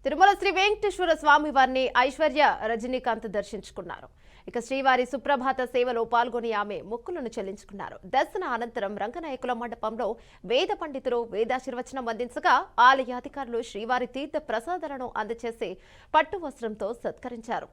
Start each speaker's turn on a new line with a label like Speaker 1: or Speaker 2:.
Speaker 1: తిరుమల శ్రీ వెంకటేశ్వర స్వామి వారిని ఐశ్వర్య రజనీకాంత్ దర్శించుకున్నారు. ఇక శ్రీవారి సుప్రభాత సేవలో పాల్గొని ఆమె మొక్కులను చెల్లించుకున్నారు. దర్శన అనంతరం రంగనాయకుల మండపంలో వేద పండితులు వేదాశీర్వచనం అందించగా ఆలయ అధికారులు శ్రీవారి తీర్థ ప్రసాదాలను అందజేసి పట్టు వస్త్రంతో సత్కరించారు.